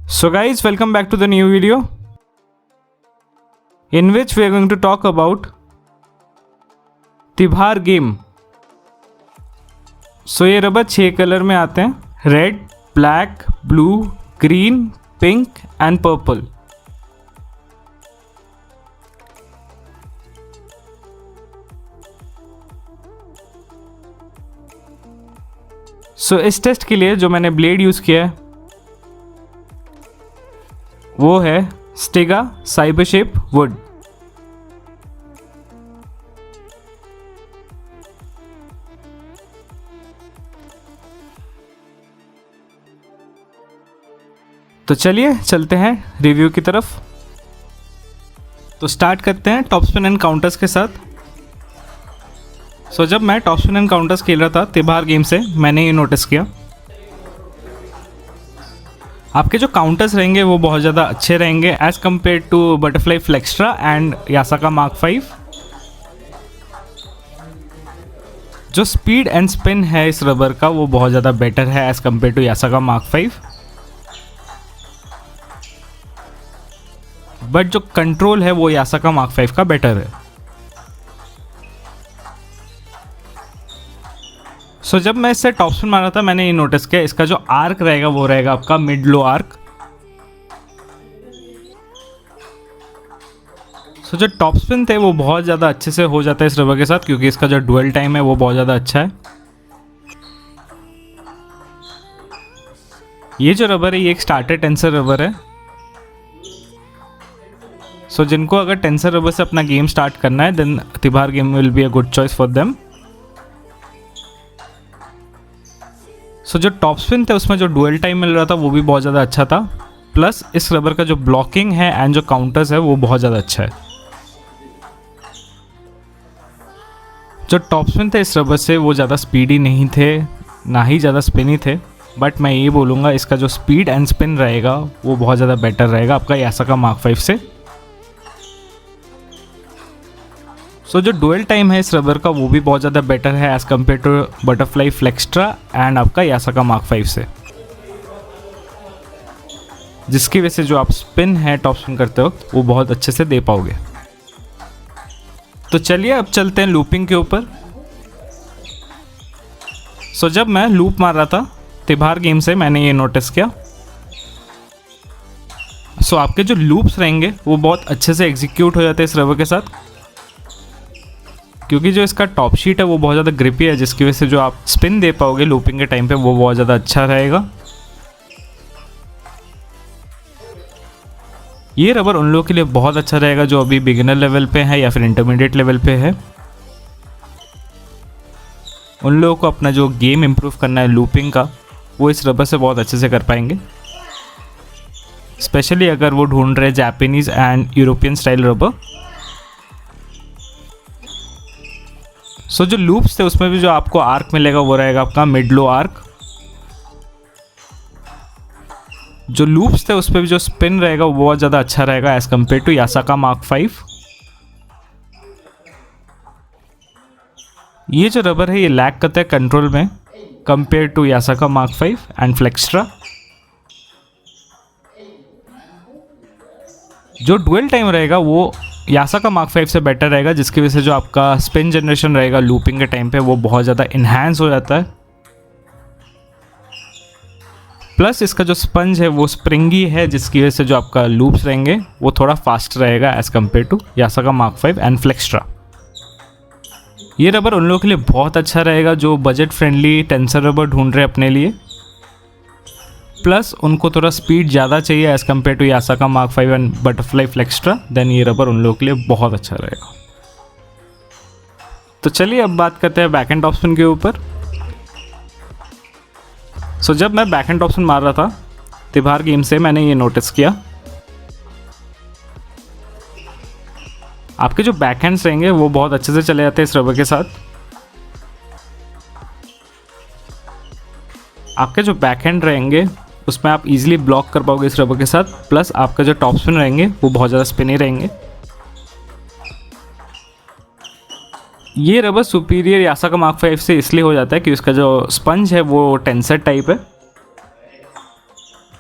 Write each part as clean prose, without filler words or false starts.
So guys, welcome back to the new video in which we are going to talk about Tibhar game. So ये rubber 6 colour में आते हैं, red, black, blue, green, pink and purple. So इस test के लिए जो मैंने blade use किया है वो है स्टेगा साइबरशेप वुड। तो चलिए चलते हैं रिव्यू की तरफ। तो स्टार्ट करते हैं टॉप स्पिन एंड काउंटर्स के साथ। सो जब मैं टॉप स्पिन एंड काउंटर्स खेल रहा था तिभार गेम से, मैंने ये नोटिस किया आपके जो काउंटर्स रहेंगे वो बहुत ज़्यादा अच्छे रहेंगे as compare to Butterfly Flextra and Yasaka Mark 5। जो स्पीड एंड स्पिन है इस रबर का वो बहुत ज़्यादा बेटर है as compare to Yasaka Mark 5। But जो कंट्रोल है वो यासाका मार्क 5 का बेटर है। सो जब मैं इससे टॉप स्पिन मारा था मैंने ये नोटिस किया इसका जो आर्क रहेगा वो रहेगा आपका मिड लो आर्क। सो जो टॉप स्पिन थे वो बहुत ज़्यादा अच्छे से हो जाता है इस रबर के साथ, क्योंकि इसका जो डुअल टाइम है वो बहुत ज़्यादा अच्छा है। ये जो रबर है ये एक स्टार्टर टेंसर रबर है। सो जिनको अगर टेंसर रबर से अपना गेम स्टार्ट करना है then Tibhar game will be a good choice for them. So जो टॉप स्पिन थे उसमें जो डुअल टाइम मिल रहा था वो भी बहुत ज़्यादा अच्छा था, प्लस इस रबर का जो ब्लॉकिंग है एंड जो काउंटर्स है वो बहुत ज़्यादा अच्छा है। जो टॉप स्पिन थे इस रबर से वो ज़्यादा स्पीडी नहीं थे, ना ही ज़्यादा स्पिनी थे, बट मैं ये बोलूँगा इसका जो स्पीड एंड स्पिन रहेगा वो बहुत ज़्यादा बेटर रहेगा आपका यासाका मार्क 5 से। सो जो डुअल टाइम है इस रबर का वो भी बहुत ज़्यादा बेटर है as compare to Butterfly Flextra and आपका यासाका मार्क 5 से, जिसकी वजह से जो आप स्पिन है टॉप स्पिन करते वक्त वो बहुत अच्छे से दे पाओगे। तो चलिए अब चलते हैं लूपिंग के ऊपर। सो जब मैं लूप मार रहा था तिभार गेम से मैंने ये नोटिस किया सो आपके जो लूप्स रहेंगे वो बहुत अच्छे से एग्जीक्यूट हो जाते हैं इस रबर के साथ, क्योंकि जो इसका टॉप शीट है वो बहुत ज़्यादा ग्रिपी है, जिसकी वजह से जो आप स्पिन दे पाओगे लूपिंग के टाइम पे वो बहुत ज़्यादा अच्छा रहेगा। ये रबर उन लोगों के लिए बहुत अच्छा रहेगा जो अभी बिगिनर लेवल पे है या फिर इंटरमीडिएट लेवल पे है। उन लोगों को अपना जो गेम इम्प्रूव करना है लूपिंग का वो इस रबर से बहुत अच्छे से कर पाएंगे, स्पेशली अगर वो ढूंढ रहे Japanese and European style rubber. So जो लूप्स थे उसमें भी जो आपको आर्क मिलेगा वो रहेगा आपका मिड लो आर्क। जो लूप्स थे उस पर भी जो स्पिन रहेगा वो बहुत ज़्यादा अच्छा रहेगा as compare to Yasaka Mark 5। ये जो रबर है ये लैग करता है कंट्रोल में compare to Yasaka Mark 5 and फ्लेक्स्ट्रा। जो डुअल टाइम रहेगा वो यासाका मार्क 5 से बेटर रहेगा, जिसकी वजह से जो आपका स्पिन जनरेशन रहेगा लूपिंग के टाइम पे वो बहुत ज़्यादा इन्हांस हो जाता है। प्लस इसका जो स्पंज है वो स्प्रिंगी है, जिसकी वजह से जो आपका लूप्स रहेंगे वो थोड़ा फास्ट रहेगा as compare to Yasaka Mark 5 and Flextra. ये रबर उन लोगों के लिए बहुत अच्छा रहेगा जो बजट फ्रेंडली टेंसर रबर ढूंढ रहे हैं अपने लिए, प्लस उनको थोड़ा स्पीड ज़्यादा चाहिए as compare to Yasaka Mark 5 and Butterfly Flextra. Then ये रबर उन लोगों के लिए बहुत अच्छा रहेगा। तो चलिए अब बात करते हैं बैक एंड टॉप स्पिन के ऊपर। सो जब मैं बैक एंड टॉप स्पिन मार रहा था तिभार गेम से मैंने ये नोटिस किया आपके जो बैक हैंड्स रहेंगे वो बहुत अच्छे से चले जाते हैं इस रबर के साथ। आपके जो बैक हैंड रहेंगे उसमें आप इजीली ब्लॉक कर पाओगे इस रबर के साथ, प्लस आपका जो टॉप स्पिन रहेंगे वो बहुत ज़्यादा स्पिनी रहेंगे। ये रबर सुपीरियर यासाका मार्क 5 से इसलिए हो जाता है कि उसका जो स्पंज है वो टेंसर टाइप है,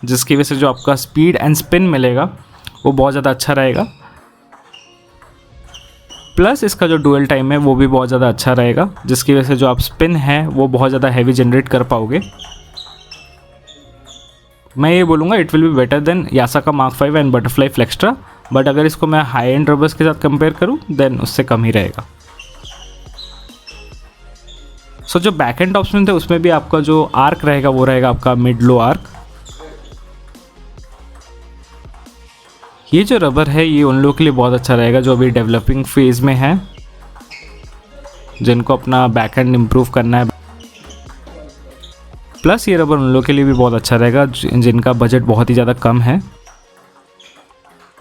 जिसकी वजह से जो आपका स्पीड एंड स्पिन मिलेगा वो बहुत ज़्यादा अच्छा रहेगा। प्लस इसका जो डुअल टाइम है वो भी बहुत ज़्यादा अच्छा रहेगा, जिसकी वजह से जो आप स्पिन है वो बहुत ज़्यादा हैवी जनरेट कर पाओगे। मैं ये बोलूँगा it will be better than Yasaka Mark 5 and Butterfly Flextra, but अगर इसको मैं हाई एंड रबर्स के साथ कंपेयर करूँ देन उससे कम ही रहेगा। सो जो बैक एंड ऑप्शन थे उसमें भी आपका जो आर्क रहेगा वो रहेगा आपका मिड लो आर्क। ये जो रबर है ये उन लोगों के लिए बहुत अच्छा रहेगा जो अभी डेवलपिंग फेज में है, जिनको अपना बैक एंड इम्प्रूव करना है। प्लस ये रबर उन लोगों के लिए भी बहुत अच्छा रहेगा जिनका बजट बहुत ही ज़्यादा कम है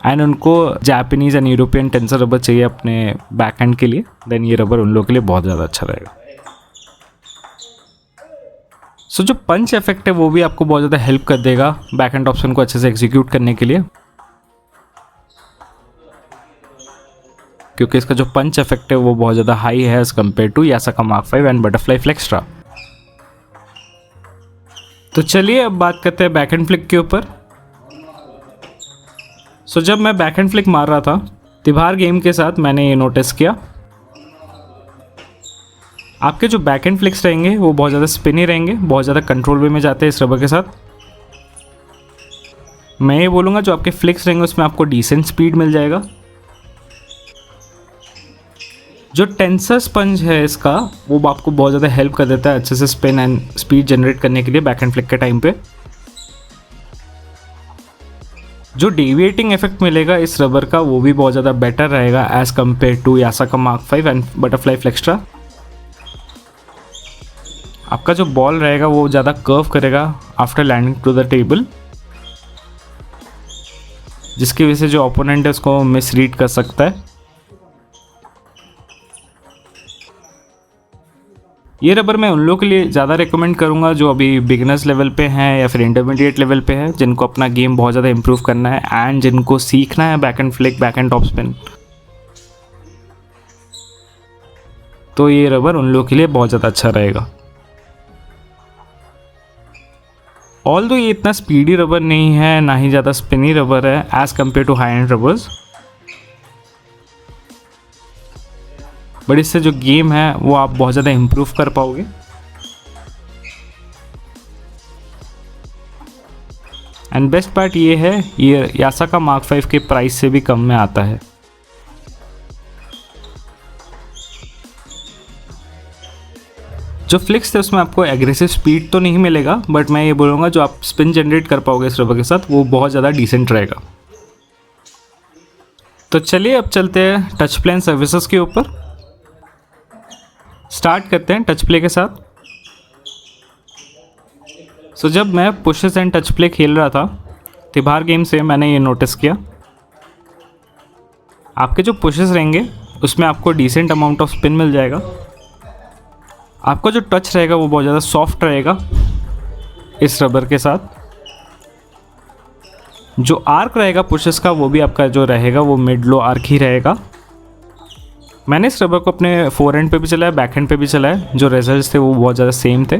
एंड उनको Japanese and European tensor rubber चाहिए अपने बैक एंड के लिए, देन ये रबर उन लोगों के लिए बहुत ज़्यादा अच्छा रहेगा। सो जो पंच इफेक्ट है वो भी आपको बहुत ज़्यादा हेल्प कर देगा बैक एंड ऑप्शन को अच्छे से एग्जीक्यूट करने के लिए, क्योंकि इसका जो पंच इफेक्ट है वो बहुत ज़्यादा हाई है as compare to Yasaka Mark 5 and Butterfly Flextra. तो चलिए अब बात करते हैं बैक एंड फ्लिक के ऊपर। सो जब मैं बैक एंड फ्लिक मार रहा था तिबार गेम के साथ मैंने ये नोटिस किया, आपके जो बैक एंड फ्लिक्स रहेंगे वो बहुत ज़्यादा स्पिनी रहेंगे, बहुत ज़्यादा कंट्रोल वे में जाते हैं इस रबर के साथ। मैं ये बोलूँगा जो आपके फ्लिक्स रहेंगे उसमें आपको डिसेंट स्पीड मिल जाएगा। जो टेंसर स्पंज है इसका वो आपको बहुत ज़्यादा हेल्प कर देता है अच्छे से स्पिन एंड स्पीड जनरेट करने के लिए बैक एंड फ्लिक के टाइम पे। जो डेविएटिंग इफेक्ट मिलेगा इस रबर का वो भी बहुत ज़्यादा बेटर रहेगा as compare to Yasaka Mark 5 and Butterfly Flextra. आपका जो बॉल रहेगा वो ज़्यादा कर्व करेगा after landing to the table, जिसकी वजह से जो ओपोनेंट है उसको मिसरीड कर सकता है। ये रबर मैं उन लोगों के लिए ज़्यादा रिकमेंड करूँगा जो अभी बिगिनर्स लेवल पे हैं या फिर इंटरमीडिएट लेवल पे है, जिनको अपना गेम बहुत ज़्यादा इंप्रूव करना है एंड जिनको सीखना है back and flick back and top spin. तो ये रबर उन लोगों के लिए बहुत ज़्यादा अच्छा रहेगा। ऑल्दो ये इतना स्पीडी रबर नहीं है ना ही ज़्यादा स्पिनी रबर है as compare to high and rubbers, but इससे जो गेम है वो आप बहुत ज़्यादा इम्प्रूव कर पाओगे। एंड बेस्ट पार्ट ये है ये यासाका मार्क 5 के प्राइस से भी कम में आता है। जो फ्लिक्स थे उसमें आपको एग्रेसिव स्पीड तो नहीं मिलेगा, बट मैं ये बोलूँगा जो आप स्पिन जनरेट कर पाओगे इस रबर के साथ वो बहुत ज़्यादा डिसेंट रहेगा। तो चलिए अब चलते हैं टच प्ले एंड सर्विसेज के ऊपर। स्टार्ट करते हैं टच प्ले के साथ। सो जब मैं पुशेस एंड टच प्ले खेल रहा था तिबार गेम से मैंने ये नोटिस किया, आपके जो पुशेस रहेंगे उसमें आपको डिसेंट अमाउंट ऑफ स्पिन मिल जाएगा। आपका जो टच रहेगा वो बहुत ज़्यादा सॉफ्ट रहेगा इस रबर के साथ। जो आर्क रहेगा पुशेस का वो भी आपका जो रहेगा वो मिड लो आर्क ही रहेगा। मैंने इस रबर को अपने फोर हैंड पे भी चलाया, बैक हैंड पे भी चलाया, जो रिजल्ट्स थे वो बहुत ज़्यादा सेम थे।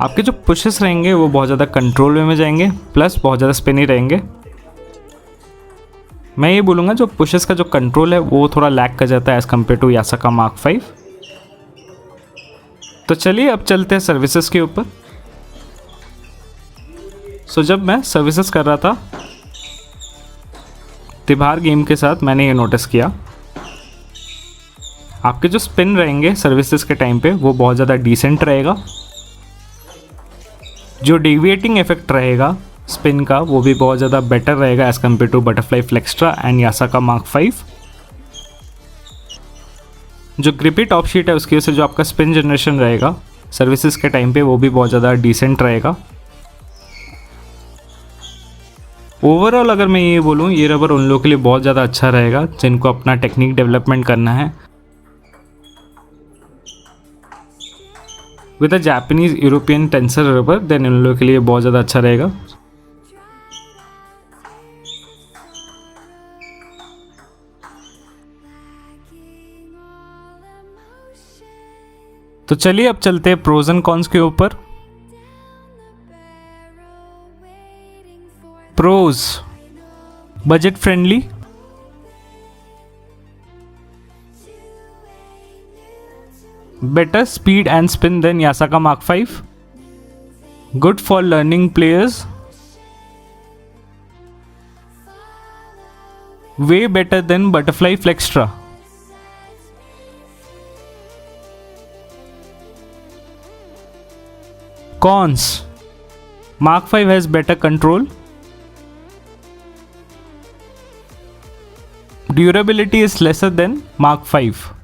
आपके जो पुशेस रहेंगे वो बहुत ज़्यादा कंट्रोल वे में जाएंगे, प्लस बहुत ज़्यादा स्पिनी रहेंगे। मैं ये बोलूँगा जो पुशेस का जो कंट्रोल है वो थोड़ा लैक कर जाता है as compare to Yasaka Mark 5। तो चलिए अब चलते हैं सर्विसेज के ऊपर। सो जब मैं सर्विसेज कर रहा था तिबार गेम के साथ मैंने ये नोटिस किया, आपके जो स्पिन रहेंगे सर्विसेज के टाइम पे वो बहुत ज़्यादा डिसेंट रहेगा। जो डेविएटिंग इफेक्ट रहेगा स्पिन का वो भी बहुत ज़्यादा बेटर रहेगा as compare to Butterfly Flextra and Yasaka Mark 5। जो ग्रिपी टॉप शीट है उसकी वजह से जो आपका स्पिन जनरेशन रहेगा सर्विसेज के टाइम पे वो भी बहुत ज़्यादा डिसेंट रहेगा। ओवरऑल अगर मैं ये बोलूँ ये रबर उन लोगों के लिए बहुत ज़्यादा अच्छा रहेगा जिनको अपना टेक्निक डेवलपमेंट करना है। With a Japanese European tensor rubber then उन लोगों के लिए बहुत ज़्यादा अच्छा रहेगा। तो चलिए अब चलते हैं प्रोज एंड कॉन्स के ऊपर। Pros: budget friendly, better speed and spin than Yasaka Mark 5, good for learning players, way better than Butterfly Flextra. Cons: Mark 5 has better control, durability is lesser than Mark 5.